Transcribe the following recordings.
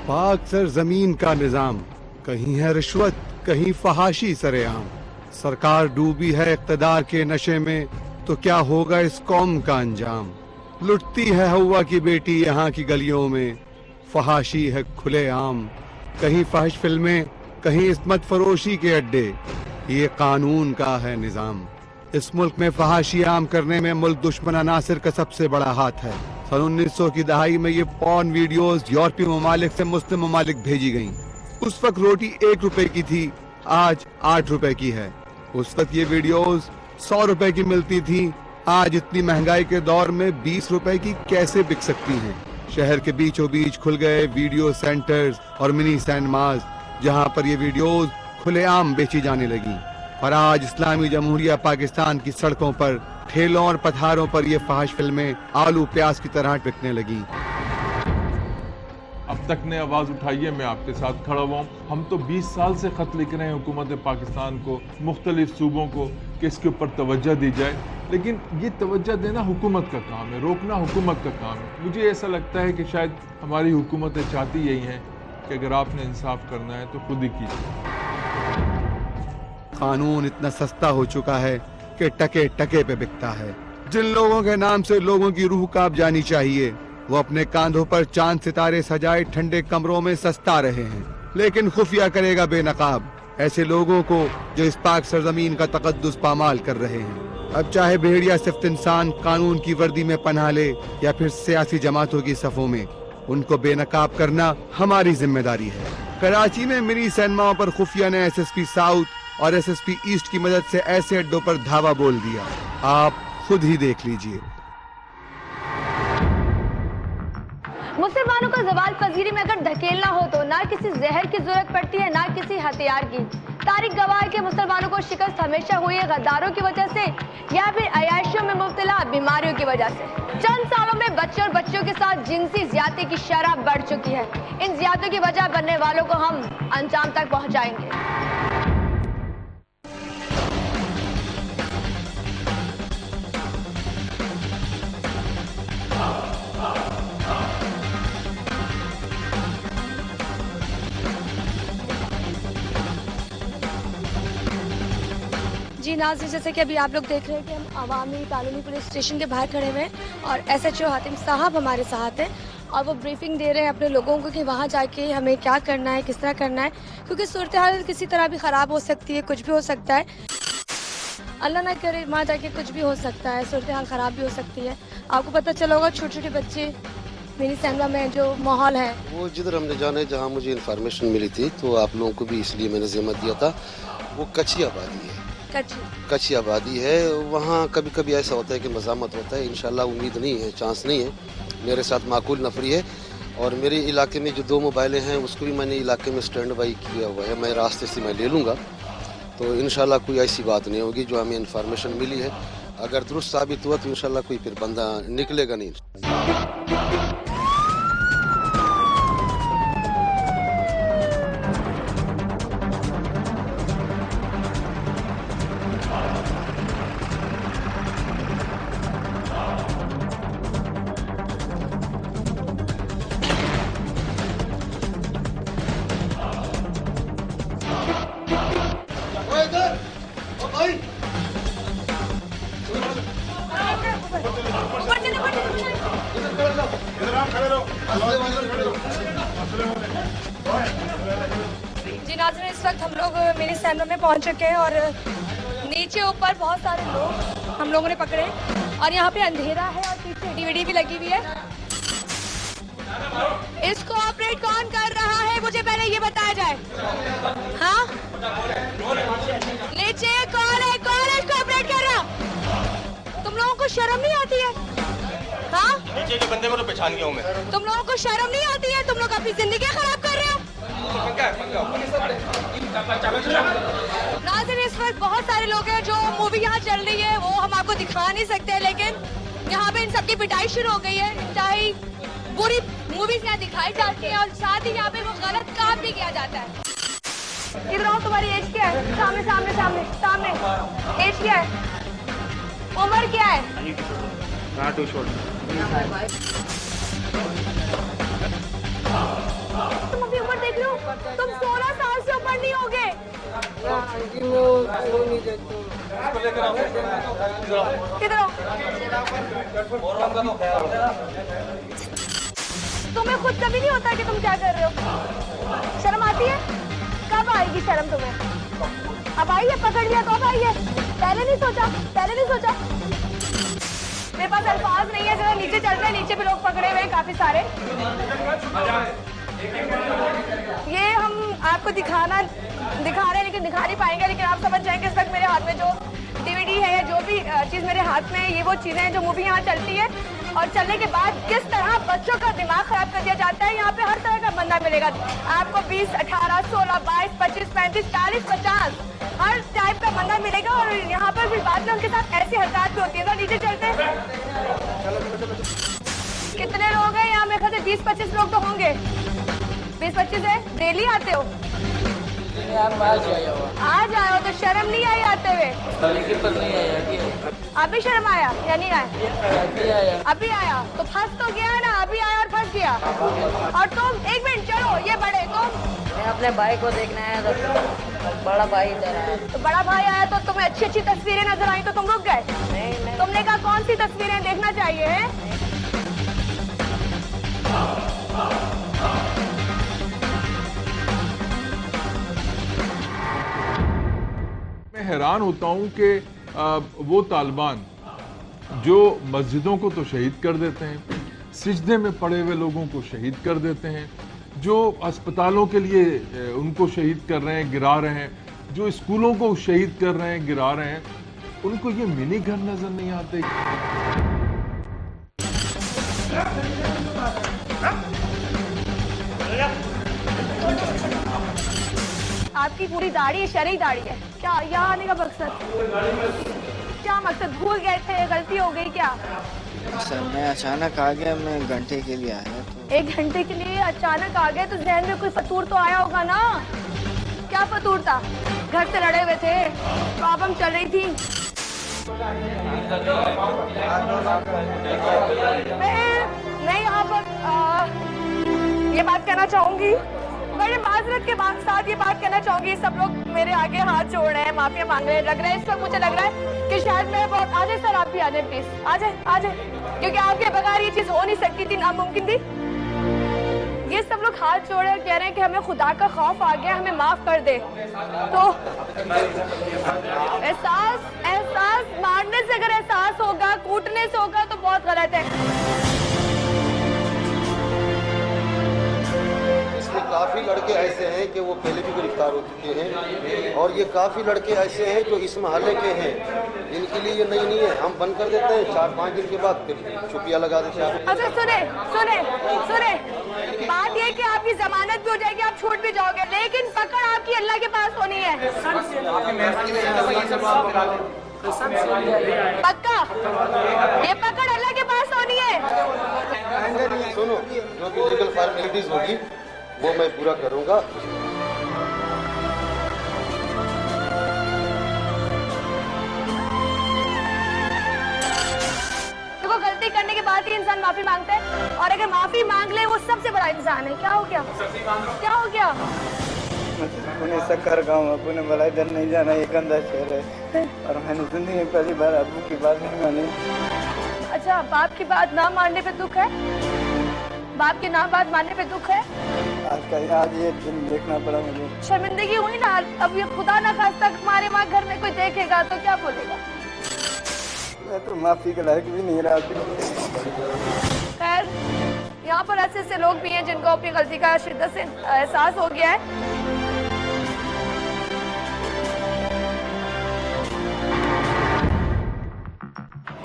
पाक सरजमीन का निजाम, कहीं है रिश्वत कहीं फहाशी सरेआम। सरकार डूबी है इक़्तिदार के नशे में, तो क्या होगा इस कौम का अंजाम। लुटती है हवा की बेटी यहाँ की गलियों में, फहाशी है खुले आम। कहीं फहश फिल्में कहीं इस्मत फरोशी के अड्डे, ये कानून का है निजाम। इस मुल्क में फहाशी आम करने में मुल्क दुश्मन अनासिर का सबसे बड़ा हाथ है। सन 1900 की दहाई में ये पॉर्न वीडियोस यूरोपीय ममालिक से मुस्लिम ममालिक भेजी गईं। उस वक्त रोटी 1 रुपए की थी, आज 8 रुपए की है। उस वक्त ये वीडियोस 100 रुपए की मिलती थी, आज इतनी महंगाई के दौर में 20 रुपए की कैसे बिक सकती हैं। शहर के बीचों बीच खुल गए वीडियो सेंटर्स और मिनी सिनेमाज, जहां पर ये वीडियोस खुलेआम बेची जाने लगी। और आज इस्लामी जमहूरिया पाकिस्तान की सड़कों पर, ठेलों और पथारों पर ये फहश फिल्में आलू प्याज की तरह बिकने लगी। अब तक ने आवाज उठाई है, मैं आपके साथ खड़ा हुआ हूँ। हम तो 20 साल से खत लिख रहे हैं हुकूमत पाकिस्तान को, मुख्तलिफ सूबों को, कि इसके ऊपर तवज्जो दी जाए, लेकिन ये तवज्जो देना हुकूमत का काम है, रोकना हुकूमत का काम है। मुझे ऐसा लगता है कि शायद हमारी हुकूमतें चाहती यही हैं कि अगर आपने इंसाफ करना है तो खुद ही कीजिए। कानून इतना सस्ता हो चुका है कि टके टके पे बिकता है। जिन लोगों के नाम से लोगों की रूह कांप जानी चाहिए, वो अपने कांधों पर चांद सितारे सजाए ठंडे कमरों में सस्ता रहे हैं, लेकिन खुफिया करेगा बेनकाब ऐसे लोगों को जो इस पाक सरजमीन का तकद्दुस पामाल कर रहे हैं। अब चाहे भेड़िया सिफ्त इंसान कानून की वर्दी में पनाह ले या फिर सियासी जमातों की सफों में, उनको बेनकाब करना हमारी जिम्मेदारी है। कराची में मिनी सिनेमाओं पर खुफिया ने SSP साउथ और SSP ईस्ट की मदद से ऐसे अड्डों पर धावा बोल दिया, आप खुद ही देख लीजिए। मुसलमानों को ज़वाल पजीरी में अगर धकेलना हो तो ना किसी जहर की जरूरत पड़ती है, ना किसी हथियार की। तारीख गवाह के मुसलमानों को शिकस्त हमेशा हुई है गद्दारों की वजह से या फिर अयाशियों में मुब्तला बीमारियों की वजह से। चंद सालों में बच्चों और बच्चों के साथ जिनसी ज्यादती की शरह बढ़ चुकी है। इन ज्यादतियों की वजह बनने वालों को हम अंजाम तक पहुँचाएंगे। जी नाज़रीन, जैसे कि अभी आप लोग देख रहे हैं कि हम अवामी कानूनी पुलिस स्टेशन के बाहर खड़े हुए हैं और SHO हातिम साहब हमारे साथ हैं और वो ब्रीफिंग दे रहे हैं अपने लोगों को कि वहाँ जाके हमें क्या करना है, किस तरह करना है, क्योंकि सूरत हाल किसी तरह भी ख़राब हो सकती है, कुछ भी हो सकता है। अल्लाह ना करे वहाँ जाके कुछ भी हो सकता है, सूरत हाल ख़राब भी हो सकती है। आपको पता चला होगा छोटे छोटे बच्चे मिनी सिनेमा में जो माहौल है वो जिधर हमने जाना है, जहाँ मुझे इन्फॉर्मेशन मिली थी तो आप लोगों को भी इसलिए मैंने ज़िम्मा दिया था, वो कच्ची आबादी है। कच्ची आबादी है, वहाँ कभी कभी ऐसा होता है कि मज़ामत होता है। इंशाल्लाह उम्मीद नहीं है, चांस नहीं है। मेरे साथ माकूल नफरी है और मेरे इलाके में जो 2 मोबाइलें हैं उसको भी मैंने इलाके में स्टैंड बाई किया हुआ है, मैं रास्ते से मैं ले लूँगा। तो इंशाल्लाह कोई ऐसी बात नहीं होगी। जो हमें इन्फॉर्मेशन मिली है अगर दुरुस्त साबित हुआ तो इंशाल्लाह कोई फिर बंदा निकलेगा नहीं। जी नाज़रीन, इस वक्त हम लोग मिनी सिनेमा में पहुंच चुके हैं और नीचे ऊपर बहुत सारे लोग हम लोगों ने पकड़े और यहाँ पे अंधेरा है और पीछे DVD भी लगी हुई है। इसको ऑपरेट कौन कर रहा है मुझे पहले ये बताया जाए। हाँ, नीचे कौन है इसको ऑपरेट कर रहा? तुम लोगों को शर्म नहीं आती है? हाँ, नीचे के बंदे को तो पहचान गया हूं मैं। तुम लोगों को शर्म नहीं आती है? तुम लोग अपनी जिंदगी खराब कर रहे हो। नाज़रीन, इस वक्त बहुत सारे लोग हैं, जो मूवी यहाँ चल रही है वो हम आपको दिखा नहीं सकते, लेकिन यहाँ पे इन सबकी पिटाई शुरू हो गई है। इंतहाई बुरी मूवीज यहाँ दिखाई जाती है और साथ ही यहाँ पे वो गलत काम भी किया जाता है। इधर आओ, तुम्हारी एज क्या है? सामने सामने सामने सामने। एज क्या है? उम्र क्या है? तुम तुम 16 साल से ऊपर नहीं होगे। किधर हो? तुम्हें खुद कभी नहीं होता कि तुम क्या कर रहे हो? शर्म आती है? कब आएगी शर्म तुम्हें? अब आई है, पकड़ लिया तो अब आई है। पहले नहीं सोचा? पहले नहीं सोचा? मेरे पास अल्फाज नहीं है। जरा नीचे चलते हैं, नीचे भी लोग पकड़े हुए हैं काफी सारे। ये हम आपको दिखा रहे हैं लेकिन दिखा नहीं पाएंगे, लेकिन आप समझ जाएंगे इस वक्त मेरे हाथ में जो डीवीडी है या जो भी चीज मेरे हाथ में है, ये वो चीजें हैं जो मूवी यहाँ चलती है और चलने के बाद किस तरह बच्चों का दिमाग खराब कर दिया जाता है। यहाँ पे हर तरह का बंदा मिलेगा आपको, 20, 18, 16, 22, 25, 35, 40, 50 हर टाइप का बंदा मिलेगा। और यहाँ पर भी बाद में उनके साथ ऐसी हरकत भी होती है। तो नीचे चलते हैं। कितने लोग हैं यहाँ? मेरे ख्याल से 20-25 लोग तो होंगे। 20-25 है। डेली आते हो? आज आए हो तो शर्म नहीं आई आते हुए? अभी शर्म आया या नहीं आया? अभी आया तो फंस तो गया ना। अभी आया और फंस गया। और तुम एक मिनट चलो, ये बड़े तुम? मैं अपने भाई को देखने आया था, बड़ा भाई इधर आया। तो बड़ा भाई आया तो तुम्हें अच्छी अच्छी तस्वीरें नजर आई तो तुम रुक गए? नहीं। तुमने कहा कौन सी तस्वीरें देखना चाहिए है? मैं हैरान होता हूं कि वो तालिबान जो मस्जिदों को तो शहीद कर देते हैं, सिजदे में पड़े हुए लोगों को शहीद कर देते हैं, जो अस्पतालों के लिए उनको शहीद कर रहे हैं, गिरा रहे हैं, जो स्कूलों को शहीद कर रहे हैं, गिरा रहे हैं, उनको ये मिनी घर नजर नहीं आते। आपकी पूरी दाढ़ी शरई दाढ़ी है क्या? यहाँ आने का मकसद क्या? मकसद भूल गए थे? गलती हो गई क्या? सर मैं अचानक आ गया, मैं घंटे के लिए आया तो। 1 घंटे के लिए अचानक आ गए तो जहन में कोई फतूर तो आया होगा ना? क्या फतूर था? घर से लड़े हुए थे, प्रॉब्लम चल रही थी। मैं यहाँ पर ये बात कहना चाहूंगी, बड़े माजरत के साथ ये बात कहना चाहूंगी, सब लोग मेरे आगे हाथ जोड़ रहे हैं, माफिया मांग रहे हैं। लग रहा है इस वक्त मुझे लग रहा है कि शायद मैं बहुत आ जाए। सर आप भी आ जाए प्लीज, आ जाए, क्योंकि आपके बगैर ये चीज हो नहीं सकती थी, नामुमकिन थी। ये सब लोग हाथ जोड़ रहे हैं, कह रहे हैं कि हमें खुदा का खौफ आ गया, हमें माफ कर दे। तो एहसास मारने से अगर एहसास होगा, कूटने से होगा तो बहुत गलत है। काफ़ी लड़के ऐसे हैं कि वो पहले भी गिरफ्तार हो चुके हैं और ये काफ़ी लड़के ऐसे हैं जो इस महल्ले के हैं, इनके लिए ये नहीं है। हम बंद कर देते हैं, 4-5 दिन के बाद फिर छुपिया लगा देते हैं। अच्छा सुने, बात ये कि आपकी जमानत भी हो जाएगी, आप छूट भी जाओगे, लेकिन पकड़ आपकी अल्लाह के पास होनी है। पक्का ये पकड़ अल्लाह के पास होनी है। सुनो, जो भी लीगल फॉर्मेलिटीज होगी वो मैं पूरा करूंगा। देखो गलती करने के बाद ही इंसान माफी मांगता है, और अगर माफी मांग ले वो सबसे बड़ा इंसान है। क्या हो गया? अपने शक्कर गाँव, अपने भला इधर नहीं जाना, ये गंदा शहर है और मैंने जिंदगी में पहली बार अबू की बात नहीं मानी। अच्छा, बाप की बात ना मानने पे दुख है? बाप की ना बात मानने पे दुख है? आज ये दिन देखना पड़ा मुझे। शर्मिंदगी हुई ना। अब ये खुदा ना खास्ता हमारे वहाँ घर में कोई देखेगा तो क्या बोलेगा? मैं तो माफी के लायक भी नहीं रहा। खैर, यहाँ पर ऐसे लोग भी हैं जिनको अपनी गलती का शिद्दत से एहसास हो गया है।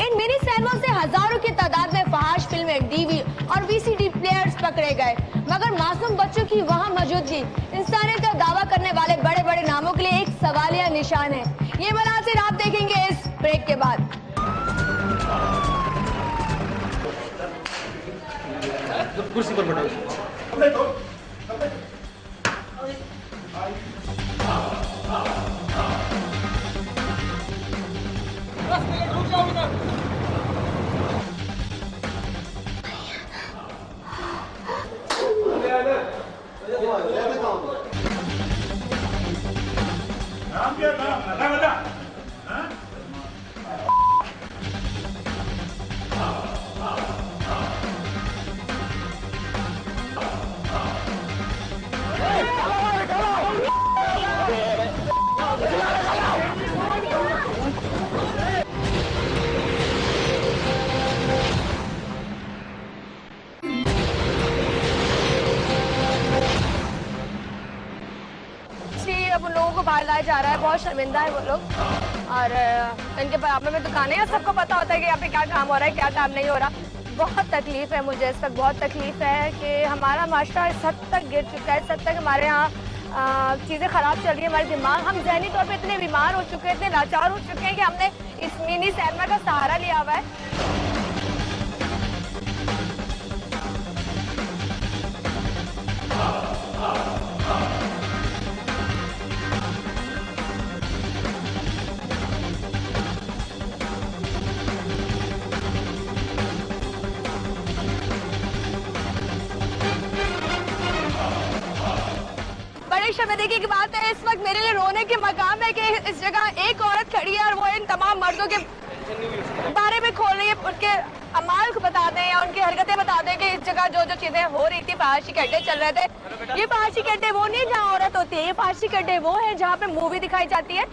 इन मिनी सिनेमा से हजारों की तादाद में फहाश फिल्में, डीवी और वीसीडी प्लेयर्स पकड़े गए, मगर मासूम बच्चों की वहां मौजूदगी इंसानियत का दावा करने वाले बड़े बड़े नामों के लिए एक सवालिया निशान है। ये मनासिर आप देखेंगे इस ब्रेक के बाद। कुर्सी पर बैठो। को बाहर लाया जा रहा है, बहुत शर्मिंदा है वो लोग। और इनके बराबर में दुकानें हैं, सबको पता होता है कि यहाँ पे क्या काम हो रहा है, क्या काम नहीं हो रहा। बहुत तकलीफ है मुझे, इस वक्त बहुत तकलीफ है कि हमारा माशरा इस हद तक गिर चुका है, इस हद तक हमारे यहाँ चीज़ें ख़राब चल रही है। हमारे दिमाग, हम ज़हनी तौर पे इतने बीमार हो चुके हैं, इतने लाचार हो चुके हैं कि हमने इस मिनी सिनेमा का सहारा लिया हुआ है। शर्मिंदगी की बात है, इस वक्त मेरे लिए रोने के मकाम है कि इस जगह एक औरत खड़ी है और वो इन तमाम मर्दों के बारे में खोल रही है, उनके अमाल को बता दें या उनकी हरकतें बता दें कि इस जगह जो जो चीजें हो रही थी, फहाशी के अड्डे चल रहे थे। ये फहाशी के अड्डे वो नहीं जहाँ औरत होती है, ये फहाशी के अड्डे वो है जहाँ पे मूवी दिखाई जाती है।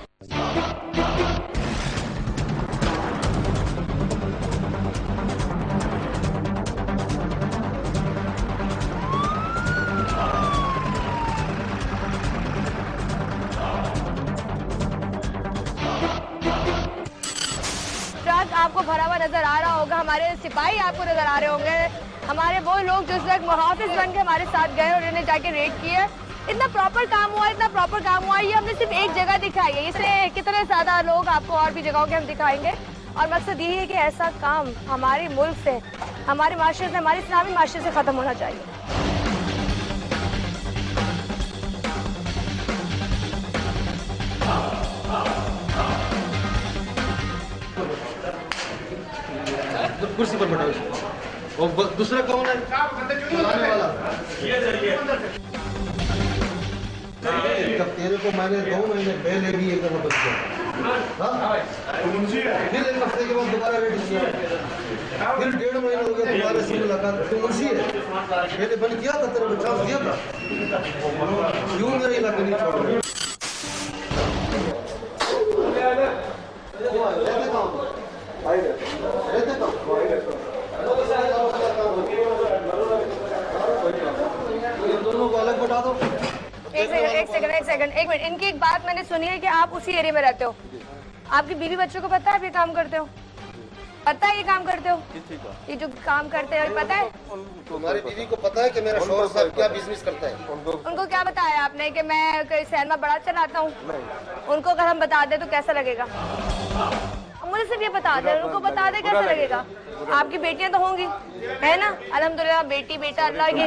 आपको भरा हुआ नजर आ रहा होगा, हमारे सिपाही आपको नजर आ रहे होंगे, हमारे वो लोग जो इस वक्त मुहाफिज बन के हमारे साथ गए और इन्हें जाके रेड किए। इतना प्रॉपर काम हुआ, इतना प्रॉपर काम हुआ। ये हमने सिर्फ एक जगह दिखाई है, इसलिए कितने ज्यादा लोग आपको और भी जगहों के हम दिखाएंगे। और मकसद ये है कि ऐसा काम हमारे मुल्क से, हमारे माशरे से, हमारे इस्लामी माशरे से खत्म होना चाहिए। कुर्सी पर बैठो। और दूसरा कौन है? चलाने वाला। तेरे को मैंने 2 महीने पहले भी ये करना बंद किया, फिर 1 हफ्ते के बाद दोबारा रेडी किया, फिर 1.5 महीने हो गया तुम्हारे से मुलाकात। तुम मुंशी है, मैंने बंद किया था, तेरे को चांस दिया था, क्यों मेरा इलाका नहीं छोड़ रहे? दोनों को अलग बता दो। एक सेकंड, एक मिनट। इनकी एक बात मैंने सुनी है कि आप उसी एरिया में रहते हो, आपकी बीवी बच्चों को पता है ये काम करते हो? पता है ये काम करते हो? ये जो काम करते हैं पता है? तुम्हारी बीवी को पता है कि मेरा शौहर साहब क्या बिजनेस करता है? उनको क्या बताया आपने कि मैं सिनेमा बड़ा चलाता हूँ? उनको अगर हम बता दें तो कैसा लगेगा? मुझे सिर्फ ये बता दे, उनको बता दे कैसा लगेगा? आपकी बेटियां तो होंगी, है ना? अल्हम्दुलिल्लाह, बेटी बेटा अल्लाह की।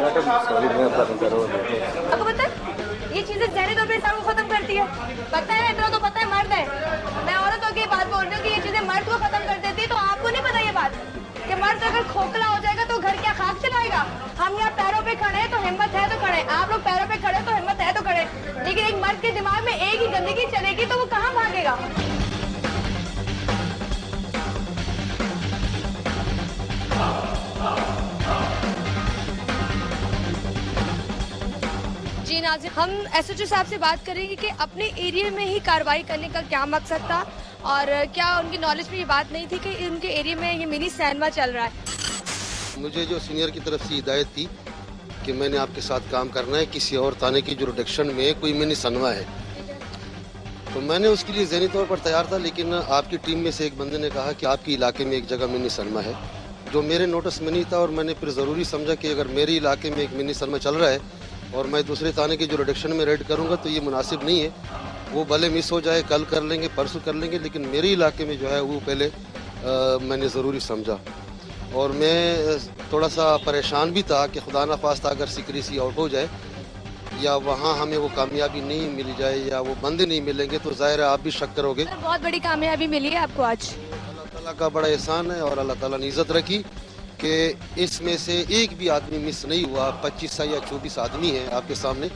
आपको पता है ये चीजें ज़हनी तौर पे इंसान को खत्म करती है। पता है, इतना तो पता है, मर्द है। मैं औरतों की बात बोल रही हूँ कि ये चीजें मर्द को खत्म कर देती है। तो आपको नहीं पता ये बात कि मर्द अगर खोखला हो जाएगा तो घर क्या खाक चलाएगा? हम यहाँ पैरों पे खड़े हैं तो हिम्मत है तो खड़े, आप लोग पैरों पे खड़े तो हिम्मत है तो खड़े, लेकिन एक मर्द के दिमाग में एक ही गंदगी चलेगी तो वो कहाँ भागेगा? जी नाज़रीन, हम एसएचओ साहब से बात करेंगे कि अपने एरिया में ही कार्रवाई करने का क्या मकसद था और क्या उनकी नॉलेज में ये बात नहीं थी कि उनके एरिया में ये मिनी सिनेमा चल रहा है। मुझे जो सीनियर की तरफ से हिदायत थी कि मैंने आपके साथ काम करना है, किसी और थाने की जुरिडिक्शन में कोई मिनी सिनेमा है, तो मैंने उसके लिए ज़हनी तौर पर तैयार था। लेकिन आपकी टीम में से एक बंदे ने कहा कि आपके इलाके में एक जगह मिनी सिनेमा है, जो मेरे नोटिस में नहीं था। और मैंने फिर ज़रूरी समझा कि अगर मेरे इलाके में एक मिनी सिनेमा चल रहा है और मैं दूसरे थाने की जुरिडिक्शन में रेड करूंगा तो ये मुनासिब नहीं है। वो भले मिस हो जाए, कल कर लेंगे, परसों कर लेंगे, लेकिन मेरे इलाके में जो है वो पहले मैंने ज़रूरी समझा। और मैं थोड़ा सा परेशान भी था कि खुदा न ख्वास्ता अगर सिक्रेसी आउट हो जाए या वहाँ हमें वो कामयाबी नहीं मिल जाए या वो बंदे नहीं मिलेंगे तो ज़ाहिर है आप भी शक करोगे। बहुत बड़ी कामयाबी मिली है आपको आज। अल्लाह ताला का बड़ा एहसान है और अल्लाह ताला ने इज़्ज़त रखी कि इसमें से एक भी आदमी मिस नहीं हुआ। 25 या 24 आदमी हैं आपके सामने,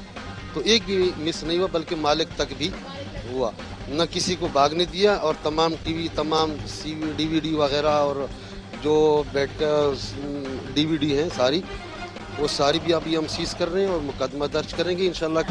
तो एक भी मिस नहीं हुआ, बल्कि मालिक तक भी हुआ, न किसी को भागने दिया। और तमाम टीवी, तमाम DVD वगैरह और जो बैठकर DVD हैं सारी, वो सारी भी अभी हम सीज कर रहे हैं और मुकदमा दर्ज करेंगे इंशाल्लाह।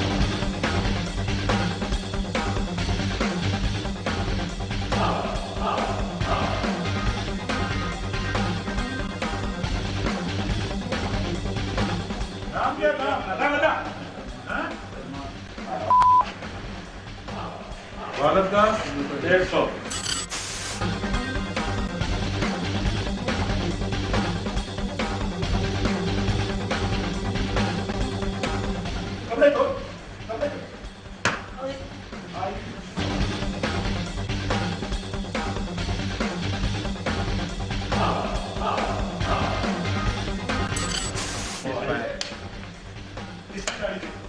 भारत का 150।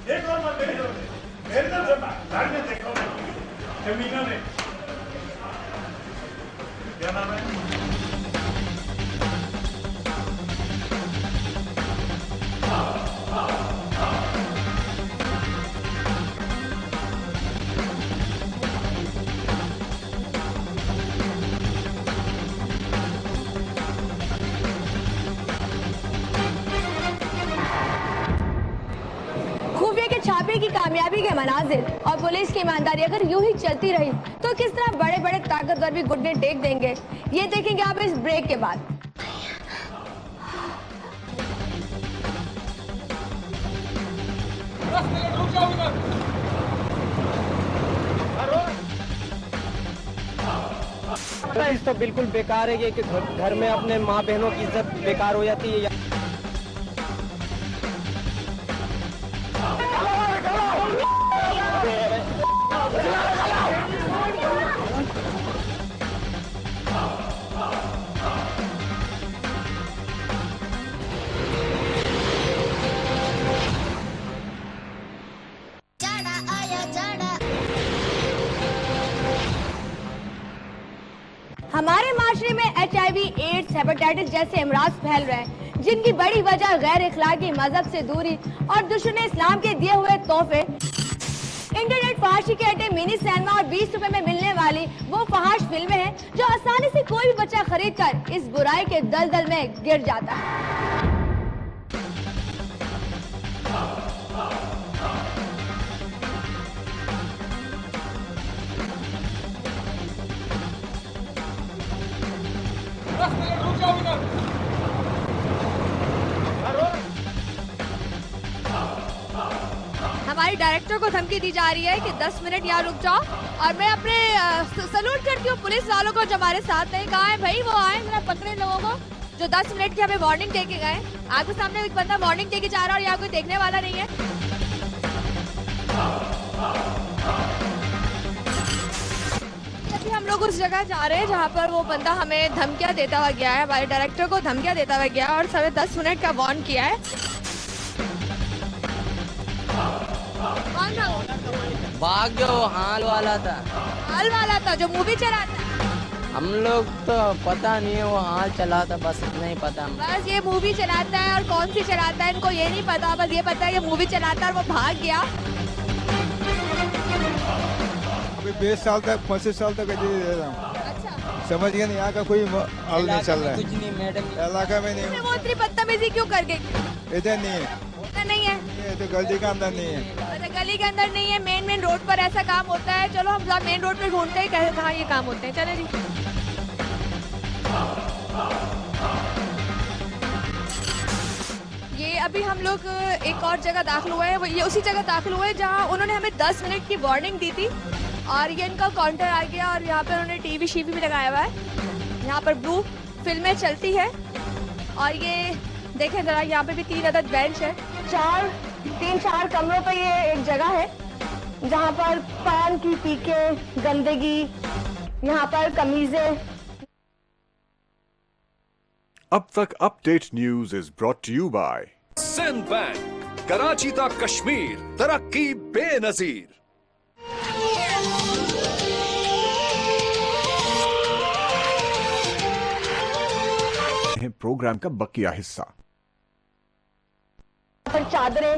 एक और बात मेरी तरफ से घर में देखो जमीनों ने क्या नाम है खुफिया के छापे की कामयाबी के मनाजिर और पुलिस की ईमानदारी अगर यूं ही चलती रही तो किस तरह बड़े बड़े ताकतवर भी घुटने टेक देंगे, ये देखेंगे आप इस ब्रेक के बाद। तो बिल्कुल बेकार है कि घर में अपने माँ बहनों की इज्जत बेकार हो जाती है। हमारे माशरे में HIV, एड्स, हेपेटाइटिस जैसे अमराज फैल रहे हैं, जिनकी बड़ी वजह गैर इखलाकी मजहब से दूरी और दुश्मन इस्लाम के दिए हुए तोहफे। इंटरनेट फहाशी के अड्डे मिनी सिनेमा और 20 रुपए में मिलने वाली वो फहाश फिल्में हैं जो आसानी से कोई भी बच्चा खरीद कर इस बुराई के दलदल में गिर जाता है। हमारे डायरेक्टर को धमकी दी जा रही है कि 10 मिनट यहाँ रुक जाओ, और मैं अपने सैल्यूट करती हूँ पुलिस वालों को जो हमारे साथ नहीं। कहा है भाई, वो आए जरा पकड़े लोगों को जो 10 मिनट की हमें वार्निंग दे के गए। आपके सामने एक बंदा वार्निंग दे के जा रहा है और यहाँ कोई देखने वाला नहीं है। अभी हम लोग उस जगह जा रहे हैं जहाँ पर वो बंदा हमें धमकियाँ देता हुआ गया है, हमारे डायरेक्टर को धमकियाँ देता हुआ गया और सवे 10 मिनट का वार्न किया है। भाग जो हाल वाला था जो मूवी चलाता है। हम लोग तो पता नहीं है, वो हाल चला था, बस इतना ही पता। बस ये मूवी चलाता है और कौन सी चलाता है इनको ये नहीं पता, बस ये पता है ये मूवी चलाता है और वो भाग गया। अभी 20 साल तक 25 साल तक दे रहा हूँ। अच्छा। समझ गए नहीं, यहाँ का कोई हल नहीं चल रहा है। कुछ नहीं मैडम, इलाका में नहीं। वो इतनी बदतमीजी क्यों कर गई? इधर नहीं है, नहीं है, ये तो गली के अंदर नहीं है। अच्छा, गली के अंदर नहीं है, मेन रोड पर ऐसा काम होता है। चलो हम मेन रोड पर ढूंढते हैं कहाँ ये काम होते हैं। चले जी। ये अभी हम लोग एक और जगह दाखिल हुए हैं, ये उसी जगह दाखिल हुए हैं जहाँ उन्होंने हमें 10 मिनट की वार्निंग दी थी और ये इनका काउंटर आ गया और यहाँ पर उन्होंने टीवी शीवी भी लगाया हुआ है। यहाँ पर ब्लू फिल्में चलती है और ये देखें जरा, यहाँ पे भी 3 अदद बेंच है। 3-4 कमरों पर ये एक जगह है जहाँ पर पान की पीके, गंदगी, यहाँ पर कमीजें। अब तक update news is brought to you by Sindh Bank, Karachi तक कश्मीर, तरक्की बेनजीर। प्रोग्राम का बकिया हिस्सा। पर चादरें,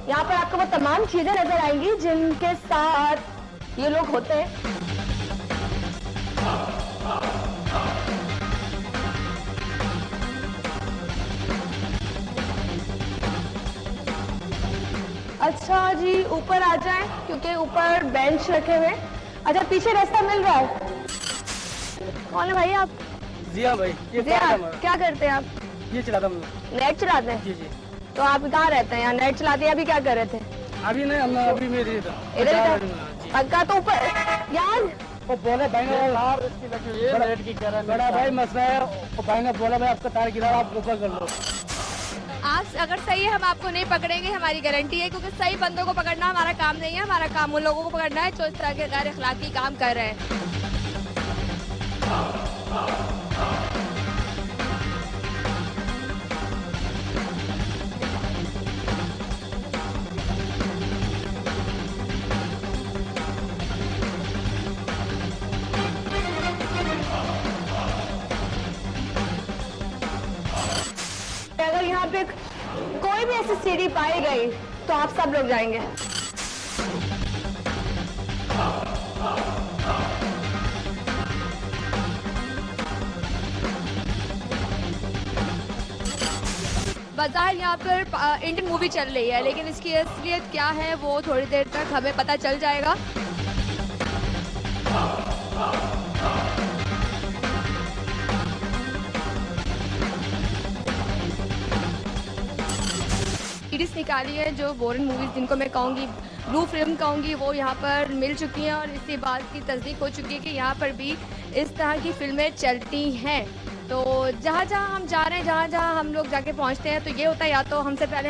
यहाँ पर आपको वो तमाम चीजें नजर आएंगी जिनके साथ ये लोग होते हैं। अच्छा जी, ऊपर आ जाएं क्योंकि ऊपर बेंच रखे हुए। अच्छा, पीछे रास्ता मिल रहा है। कौन है भाई आप? जिया भाई। क्या करते हैं आप? ये चलाता हूँ। नेट चलाते हैं? जी जी। तो आप कहाँ रहते हैं? यहाँ नेट चलाते हैं। अभी क्या कर रहे थे? अभी नहीं, हम अभी मेरे इधर। पक्का तो ऊपर यार वो बोले भाई ने तार इसकी लगी हुई है रेड की कह रहा है बड़ा भाई मसला है। वो भाई ने बोला भाई आपका तार गिरा आप ऊपर कर लो। आप अगर सही है हम आपको नहीं पकड़ेंगे, हमारी गारंटी है, क्योंकि सही बंदों को पकड़ना हमारा काम नहीं है। हमारा काम उन लोगों को पकड़ना है जो इस तरह के गैर अखलाकी काम कर रहे हैं। अगर यहाँ पे कोई भी ऐसी सीढ़ी पाई गई तो आप सब लोग जाएंगे। बाजार यहाँ पर इंडियन मूवी चल रही है, लेकिन इसकी असलियत क्या है वो थोड़ी देर तक हमें पता चल जाएगा। सीरीज निकाली है जो बोरन मूवीज, जिनको मैं कहूँगी ब्लू फिल्म कहूँगी, वो यहाँ पर मिल चुकी हैं और इसी बात की तस्दीक हो चुकी है कि यहाँ पर भी इस तरह की फिल्में चलती हैं। तो जहाँ जहाँ हम जा रहे हैं, जहाँ जहाँ हम लोग जाके पहुँचते हैं, तो ये होता है या तो हमसे पहले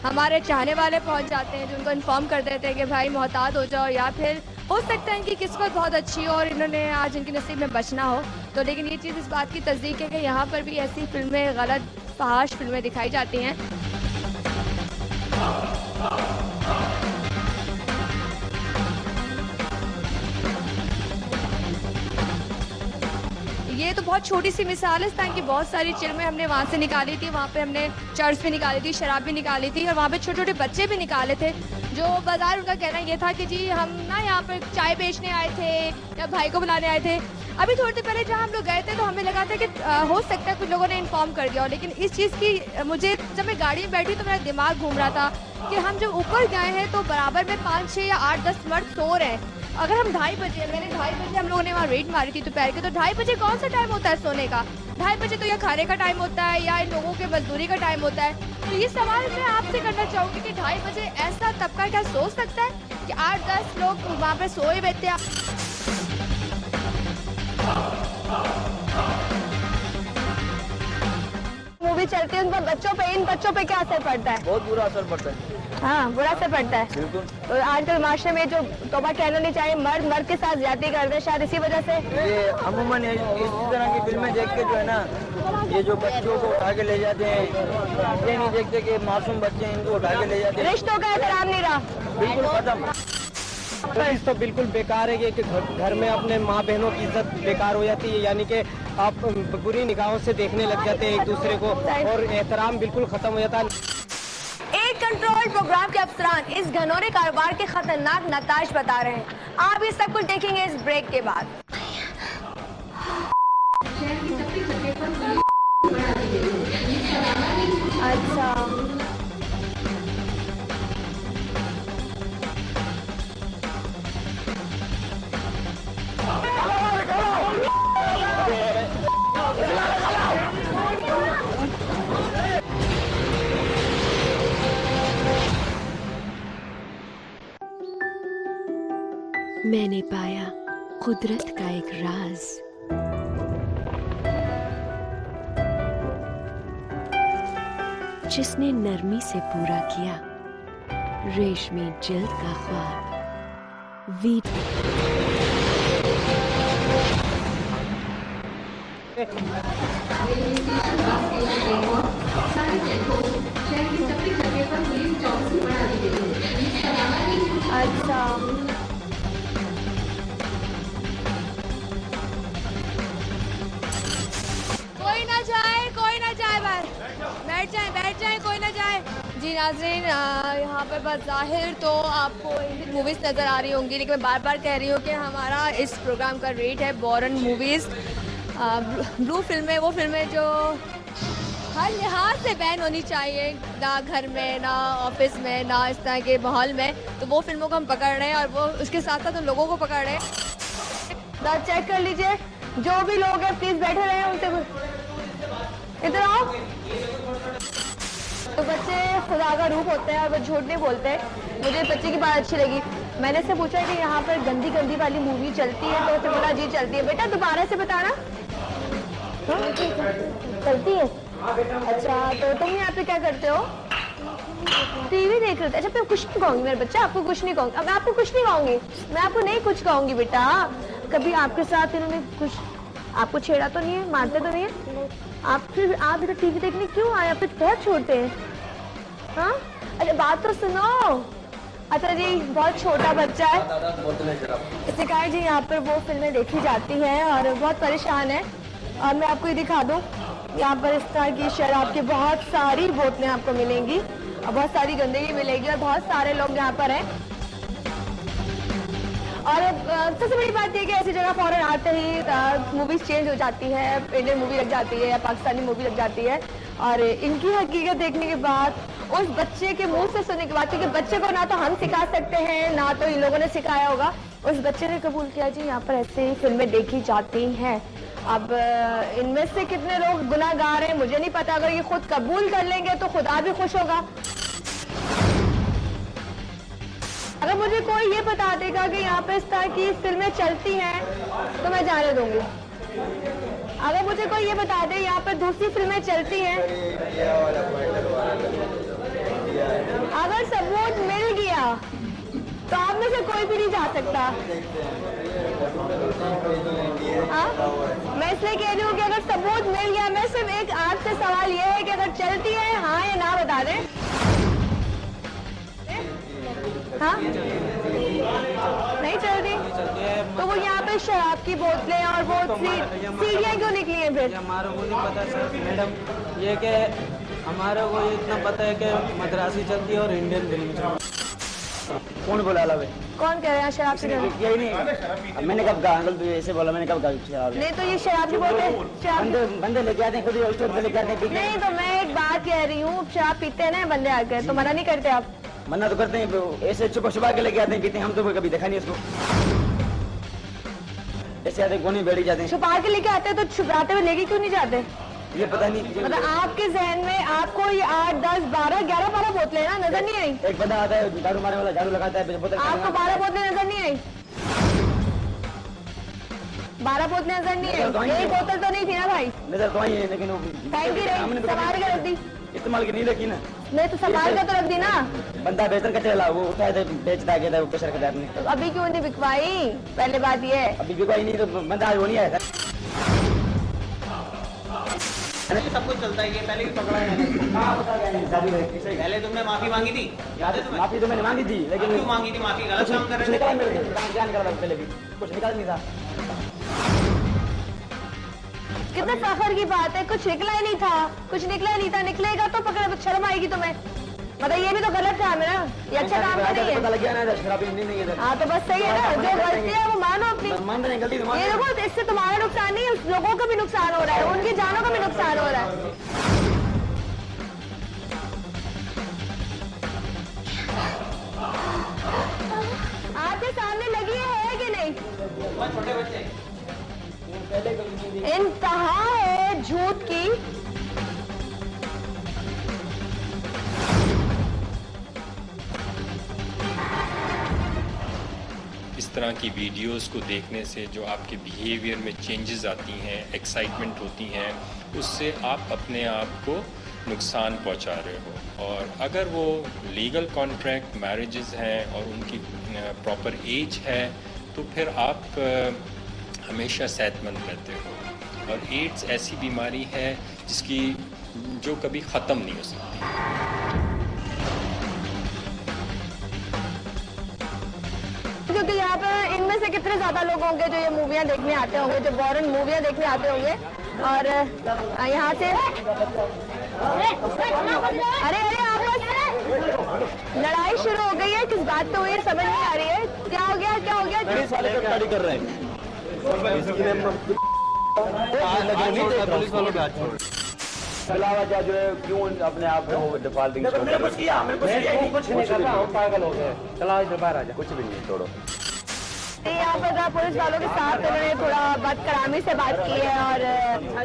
हमारे चाहने वाले पहुँच जाते हैं जो उनको इन्फॉर्म कर देते हैं कि भाई मोहतात हो जाओ, या फिर हो सकता है इनकी किस्मत बहुत अच्छी हो और इन्होंने आज इनकी नसीब में बचना हो। तो लेकिन ये चीज़ इस बात की तस्दीक है कि यहाँ पर भी ऐसी फिल्में, गलत फहाश फिल्में दिखाई जाती हैं। ये तो बहुत छोटी सी मिसाल है इस तरह की बहुत सारी फिल्में हमने वहाँ से निकाली थी। वहाँ पे हमने चर्च भी निकाली थी, शराब भी निकाली थी और वहाँ पे छोटे छोटे बच्चे भी निकाले थे जो बाजार, उनका कहना ये था कि जी हम ना यहाँ पर चाय बेचने आए थे या भाई को बुलाने आए थे। अभी थोड़ी देर पहले जहाँ हम लोग गए थे तो हमें लगा था कि हो सकता है कुछ लोगों ने इन्फॉर्म कर दिया हो, लेकिन इस चीज़ की मुझे जब मैं गाड़ी में बैठी तो मेरा दिमाग घूम रहा था कि हम जब ऊपर गए हैं तो बराबर में 5, 6 या 8, 10 मर्द सो रहे हैं। अगर हम 2:30 बजे, मैंने 2:30 बजे हम लोगों ने वहाँ रेड मारी थी दोपहर के, तो 2:30 बजे कौन सा टाइम होता है सोने का? 2:30 बजे तो या खाने का टाइम होता है या इन लोगों के मजदूरी का टाइम होता है। तो ये सवाल मैं आपसे करना चाहूँगी कि 2:30 बजे ऐसा तबका क्या सोच सकता है कि 8-10 लोग वहाँ पर सोए हुए थे? मूवी चलती है उन पर बच्चों पे, इन बच्चों पे क्या असर पड़ता है? बहुत बुरा असर पड़ता है। हाँ, बुरा असर पड़ता है। बिल्कुल। तो आजकल माशरे में जो तौबा कहना नहीं चाहिए, मर्द मर्द के साथ ज्यादती करते हैं, शायद इसी वजह से ये अमूमन इस तरह की फिल्में देख के जो है ना, ये जो बच्चों को उठा के ले जाते हैं, ये नहीं देखते कि मासूम बच्चे हैं, इनको उठा के ले जाते हैं। रिश्तों का एहतराम नहीं रहा, बिल्कुल खत्म। तो बिल्कुल बेकार है कि घर में अपने माँ बहनों की इज्जत बेकार हो जाती है, यानी कि आप बुरी निगाहों से देखने लग जाते हैं एक दूसरे को और एहतराम बिल्कुल खत्म हो जाता है। एक कंट्रोल प्रोग्राम के अफसरान इस घनौरे कारोबार के खतरनाक नताइज बता रहे हैं। आप ये सब कुछ देखेंगे इस ब्रेक के बाद। अच्छा, मैंने पाया कुदरत का एक राज, जिसने नरमी से पूरा किया रेशमी जिल्द का ख्वाब। अच्छा, कोई ना जाए बाहर, बैठ जाए, कोई ना जाए। जी नाज़रीन, यहाँ पर बस ज़ाहिर तो आपको इंडियन मूवीज़ नज़र आ रही होंगी, लेकिन मैं बार बार कह रही हूँ कि हमारा इस प्रोग्राम का रेट है बोरन मूवीज़। ब्लू फिल्में, वो फिल्में जो हर लिहाज से बैन होनी चाहिए, ना घर में, ना ऑफिस में, ना इस तरह के माहौल में, तो वो फिल्मों को हम पकड़ रहे हैं और वो उसके साथ साथ उन लोगों को पकड़ रहे हैं। चेक कर लीजिए, जो भी लोग हैं प्लीज़ बैठे रहे, उनसे इधर आओ। तो बच्चे खुदा का रूप होते हैं और वो झूठ नहीं बोलते। मुझे बच्चे की बात अच्छी लगी। मैंने से पूछा कि यहाँ पर गंदी गंदी वाली मूवी चलती है, तो उसने बोला जी चलती है। बेटा दोबारा से बताना। चलती है? अच्छा, तो तुम यहाँ पे क्या करते हो? टीवी देख रहे थे? अच्छा, मैं कुछ नहीं कहूँगी मेरे बच्चा, आपको कुछ नहीं कहूँगी। अब मैं आपको कुछ नहीं कहूँगी, मैं आपको नहीं कुछ कहूँगी बेटा। कभी आपके साथ इन्होंने कुछ आपको छेड़ा तो नहीं है, मारते तो नहीं है? आप फिर आप इधर टीवी देखने क्यों आए? आप फिर बहुत छोटे हैं। हाँ, अरे बात तो सुनो। अच्छा जी, बहुत छोटा बच्चा है, इसने कहा जी यहाँ पर वो फिल्में देखी जाती हैं और बहुत परेशान है। और मैं आपको ये दिखा दूँ, यहाँ पर इस तरह की शराब की बहुत सारी बोतलें आपको मिलेंगी और बहुत सारी गंदगी मिलेगी और बहुत सारे लोग यहाँ पर हैं। और सबसे बड़ी बात यह कि ऐसी जगह फौरन आते ही मूवीज चेंज हो जाती है, इंडियन मूवी लग जाती है या पाकिस्तानी मूवी लग जाती है। और इनकी हकीकत देखने के बाद, उस बच्चे के मुंह से सुनने के बाद, क्योंकि बच्चे को ना तो हम सिखा सकते हैं ना तो इन लोगों ने सिखाया होगा, उस बच्चे ने कबूल किया जी यहाँ पर ऐसे ही फिल्में देखी जाती हैं। अब इनमें से कितने लोग गुनाहगार हैं मुझे नहीं पता। अगर ये खुद कबूल कर लेंगे तो खुदा भी खुश होगा। अगर मुझे कोई ये बता देगा कि यहाँ पे इस तरह की फिल्में चलती हैं तो मैं जाने दूंगी। अगर मुझे कोई ये बता दे यहाँ पर दूसरी फिल्में चलती हैं, अगर सबूत मिल गया तो आप में से कोई भी नहीं जा सकता। मैं इसलिए कह रही हूँ कि अगर सबूत मिल गया, मैं सिर्फ एक आपसे सवाल ये है कि अगर चलती है हाँ या ना बता दें। हाँ, नहीं चलती तो वो यहाँ पे शराब की बोतलें और वो सीढ़ियाँ क्यों निकली हैं फिर? हमारे को नहीं पता सर मैडम, ये कि हमारे को इतना पता है कि मद्रासी चलती है और इंडियन फिल्म चलती है। कौन बोला भाई? कौन कह रहे हैं शराब की? यही नहीं, मैंने कब कहा अंकल, तू ऐसे बोला, मैंने कब कहा शराब नहीं? तो ये शराब की बोतल बंदे लेके आते हैं, खुद स्टोर से लेके आते हैं। नहीं तो मैं एक बात कह रही हूँ, शराब पीते हैं ना बंदे आकर, तो मना नहीं करते आप? मना तो करते हैं, ऐसे छुपा छुपा के लेके आते हैं, पीते हैं। हम तो कभी देखा नहीं इसको, ऐसे आते गोनी बैठ जाते हैं। छुपा के लेके आते हैं तो छुपाते हुए लेके क्यों नहीं जाते? ये पता नहीं, मतलब आपके जहन में आपको ये 8, 10, 12, 11 बोतलें ना नजर नहीं आई? एक बंदा आता है झाड़ू मारने वाला, झाड़ू लगाता है, आपको 12 बोतलें नजर नहीं आई? 12 बोतलें नजर नहीं आई? एक बोतल तो नहीं थी ना भाई? नजर तो आई है, लेकिन टाइम की रही, संभाल के रख दी। इस्तेमाल की नहीं रखी ना। नहीं तो संभाल के तो रख दी ना। बंदा बेचकर का चला, वो उठाया था, बेचता गया था, प्रेशर का आपने। तो अभी क्यों नहीं बिकवाई? पहले बात ये है, अभी बिकवाई नहीं तो बंदा आज वो नहीं आया था। सब कुछ चलता है, ये पहले भी पकड़ा है। पहले तुमने माफी मांगी थी, याद है तुम्हें? माफी तो मैंने मांगी थी, लेकिन क्यों मांगी थी माफी? गलत काम कर रहे थे, जान कर रहा था, पहले भी कुछ निकाल नहीं था। कितने फखर की बात है, कुछ निकला ही नहीं था, कुछ निकला ही नहीं था। निकलेगा तो पकड़, शर्म आएगी तुम्हें। मतलब ये भी तो गलत काम है ना, ये अच्छा काम तो नहीं है। पता लग गया ना शराब नहीं है। हाँ तो बस सही है ना, जो गलती है वो मानो अपनी। ये देखो, इससे तुम्हारा नुकसान नहीं, उस लोगों का भी नुकसान हो रहा है, उनकी जानों का भी नुकसान हो रहा है। आपके सामने लगी है कि नहीं? छोटे बच्चे इंतहा है झूठ की। इस तरह की वीडियोस को देखने से जो आपके बिहेवियर में चेंजेस आती हैं, एक्साइटमेंट होती हैं, उससे आप अपने आप को नुकसान पहुंचा रहे हो। और अगर वो लीगल कॉन्ट्रैक्ट मैरिजेस हैं और उनकी प्रॉपर एज है तो फिर आप हमेशा सेहतमंद रहते हो। और एड्स ऐसी बीमारी है जिसकी जो कभी ख़त्म नहीं हो सकती। क्योंकि यहाँ पे इनमें से कितने ज्यादा लोग होंगे जो ये मूवियाँ देखने आते होंगे, जो फॉरेन मूवियाँ देखने आते होंगे। और यहाँ से अरे आपस लड़ाई शुरू हो गई है, किस बात पे हुई है समझ नहीं आ रही है। क्या हो गया, क्या हो गया? कर रहे हैं पुलिस वालों के हाथ क्या जो है, क्यों अपने आप में डिफॉल्टिंग? कुछ नहीं कर रहा हूँ, पागल हो गया। चला इधर बाहर आ जा। कुछ भी नहीं, छोड़ो। यहाँ पर पुलिस वालों के साथ उन्होंने थोड़ा बदकरामी से बात की है और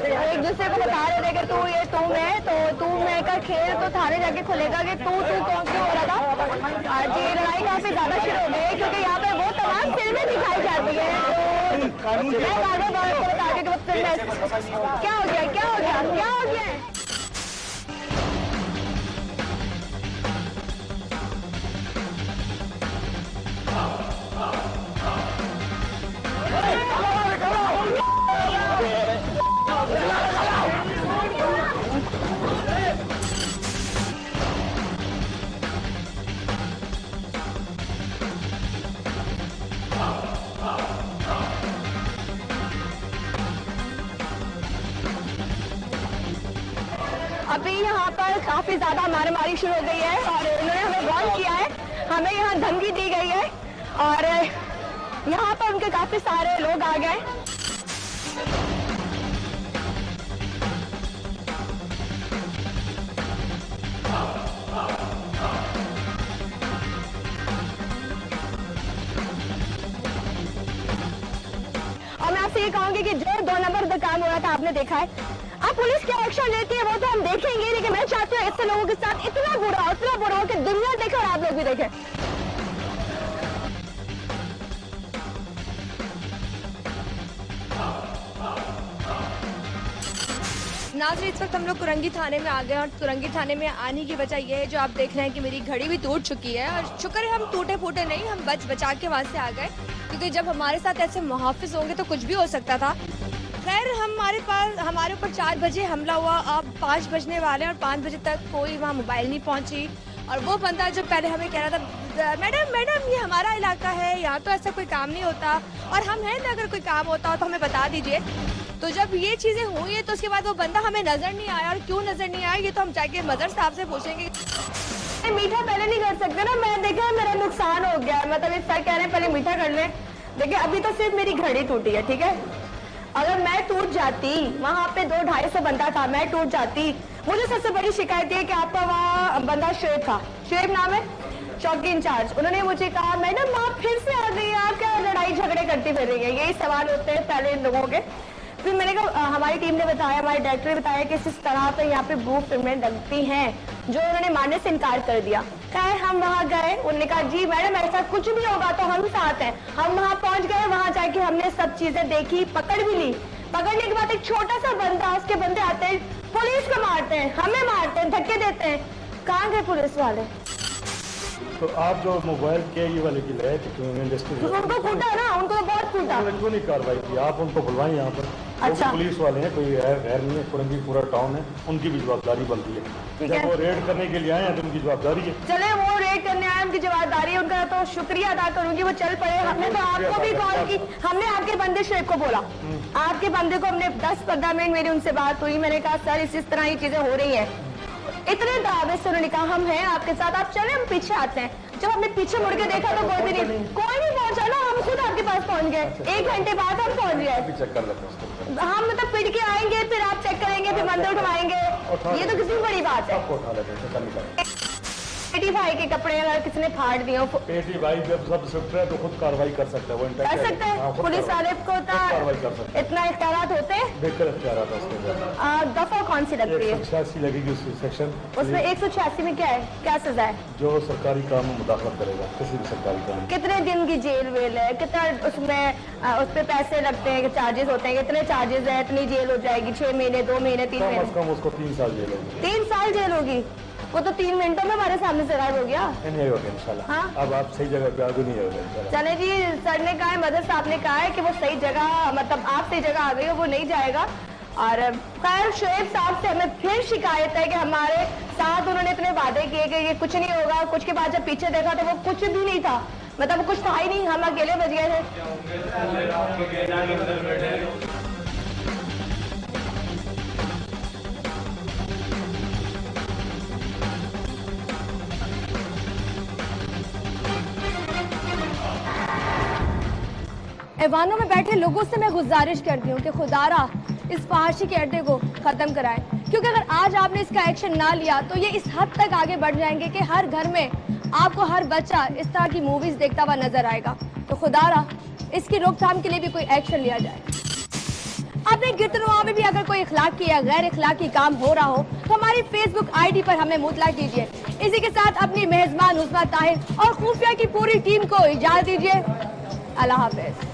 एक दूसरे को बता रहे थे कि तू ये तू मैं, तो तू मैं का खेल तो थाने जाके खुलेगा कि तू कौन क्यों हो रहा था। आज ये लड़ाई काफी ज्यादा शुरू हो गई है क्योंकि यहाँ पे वो तमाम फिल्में दिखाई जाती है। तो मैं बार बार बता के क्या हो गया क्या हो गया क्या हो गया। अभी यहाँ पर काफी ज्यादा मारामारी शुरू हो गई है और उन्होंने हमें वार्न किया है, हमें यहाँ धमकी दी गई है और यहाँ पर उनके काफी सारे लोग आ गए। और मैं आपसे ये कहूंगी कि जो 2 नंबर का काम हो रहा था आपने देखा है, अब पुलिस क्या एक्शन लेती है वो तो हम देखेंगे, लेकिन मैं चाहती हूँ ऐसे लोगों के साथ इतना बुरा हो कि दुनिया देखे और आप लोग भी देखें। नाज़रीन, इस वक्त हम लोग कुरंगी थाने में आ गए और कुरंगी थाने में आने की वजह यह है जो आप देख रहे हैं कि मेरी घड़ी भी टूट चुकी है और शुक्र है हम टूटे फूटे नहीं, हम बचा के वहाँ से आ गए क्योंकि जब हमारे साथ ऐसे मुहाफिज होंगे तो कुछ भी हो सकता था। खैर हमारे ऊपर 4 बजे हमला हुआ, अब 5 बजने वाले और 5 बजे तक कोई वहाँ मोबाइल नहीं पहुँची और वो बंदा जो पहले हमें कह रहा था मैडम ये हमारा इलाका है, यहाँ तो ऐसा कोई काम नहीं होता और हम हैं ना, अगर कोई काम होता हो तो हमें बता दीजिए। तो जब ये चीजें हुई है तो उसके बाद वो बंदा हमें नजर नहीं आया और क्यों नजर नहीं आया ये तो हम जाके मदर साहब से पूछेंगे। मीठा पहले नहीं कर सकते ना, मैं देखा मेरा नुकसान हो गया है, मतलब इस सर कह रहे हैं पहले मीठा कर ले। देखिए अभी तो सिर्फ मेरी घड़ी टूटी है, ठीक है, अगर मैं टूट जाती, वहाँ पे 200-250 बंदा था, मैं टूट जाती, मुझे सबसे बड़ी शिकायत है कि आपका वहाँ बंदा शुएब था, शुएब नाम है, चौकी इंचार्ज, उन्होंने मुझे कहा मैडम आप फिर से आ गई, आप क्या लड़ाई झगड़े करती फिर रही है, यही सवाल होते हैं पहले इन लोगों के। फिर मैंने कहा हमारी टीम ने बताया, हमारे डायरेक्टर ने बताया कि इस तरह पे यहाँ पे ब्लू फिल्में लगती हैं, जो उन्होंने मानने से इनकार कर दिया। खैर हम वहाँ गए, उन्होंने कहा जी मैडम ऐसा कुछ भी होगा तो हम साथ हैं। हम वहाँ पहुँच गए, वहाँ जाके हमने सब चीजें देखी, पकड़ भी ली। पकड़ने के बाद एक छोटा सा बंदा, उसके बंदे आते हैं, पुलिस को मारते हैं, हमें मारते हैं, धक्के देते हैं। कहाँ गए पुलिस वाले? तो आप जो मोबाइल के ये वाले की लाए थे उनको कूटा ना, उनको बहुत कूटा, उनको नहीं कार्रवाई की, आप उनको बुलवाएं यहाँ पर। अच्छा। पुलिस वाले हैं, कोई गैर नहीं है, कुरंगी पूरा टाउन है, उनकी भी जवाबदारी बनती है। जब वो रेड करने के लिए आए हैं तो उनकी जवाबदारी है। चले वो रेड करने आए, उनकी जवाबदारी है, उनका तो शुक्रिया अदा करूंगी, वो चल पड़े। हमने तो आपको भी कॉल की, हमने आपके बंदे शुएब को बोला, आपके बंदे को हमने 10-15 मिनट मेरी उनसे बात हुई, मैंने कहा सर इस तरह ये चीजें हो रही है, इतने दावे से उन्होंने कहा हम हैं आपके साथ, आप चले हम पीछे आते हैं। जब हमने पीछे मुड़ के देखा तो कोई भी नहीं, कोई नहीं पहुंचा ना, हम खुद आपके पास पहुंच गए, 1 घंटे बाद हम पहुंच गए। हम मतलब पिट के आएंगे, फिर आप चेक करेंगे, फिर मंदिर उठवाएंगे, ये तो किसी बड़ी बात है। पेटी भाई के कपड़े अगर किसने फाड़ दिए, पेटी भाई जब सब शिफ्ट है तो खुद कार्रवाई कर सकता है, वो कर सकता है, पुलिस वाले को तो इतना इख्तियारात होते हैं, बेहतर इख्तियारात है उसके। दफा कौन सी लगती है? 186 लगेगी उस सेक्शन, उसमें 186 में क्या है, क्या सजा है? जो सरकारी काम में मुदाखलत करेगा, किसी भी सरकारी काम। कितने दिन की जेल वेल है, कितना उसमें उस पर पैसे लगते हैं, चार्जेस होते हैं, कितने चार्जेस है, इतनी जेल हो जाएगी, 6 महीने, 2 महीने, 3 महीने, कम उसको 3 साल जेल होगी। 3 साल जेल होगी? वो तो 3 मिनटों में हमारे सामने से गायब हो गया। नहीं होगा इंशाल्लाह। हाँ? अब आप सही जगह पे आगे नहीं होगा। चले जी, सर ने कहा है, मदर साहब ने कहा है कि वो सही जगह, मतलब आप सही जगह आ गई हो, वो नहीं जाएगा। और खैर शुएब साहब से हमें फिर शिकायत है कि हमारे साथ उन्होंने इतने वादे किए कि ये कुछ नहीं होगा, कुछ के बाद जब पीछे देखा तो वो कुछ भी नहीं था, मतलब कुछ था ही नहीं, हम अकेले बच गए थे। ऐवानों में बैठे लोगों से मैं गुजारिश करती हूँ कि खुदारा इस फहाशी के अड्डे को ख़त्म कराएं, क्योंकि अगर आज आपने इसका एक्शन ना लिया तो ये इस हद तक आगे बढ़ जाएंगे कि हर घर में आपको हर बच्चा इस तरह की मूवीज़ देखता हुआ नजर आएगा। तो खुदारा इसकी रोकथाम के लिए भी कोई एक्शन लिया जाए। अपने गिरतनुमा में भी अगर कोई इखलाकी या गैर इखलाकी काम हो रहा हो तो हमारी फेसबुक आईडी पर हमें मुतला कीजिए। इसी के साथ अपनी मेजबान उस्मा ताहिर और खुफिया की पूरी टीम को इजाजत दीजिए। अल्लाह हाफिज।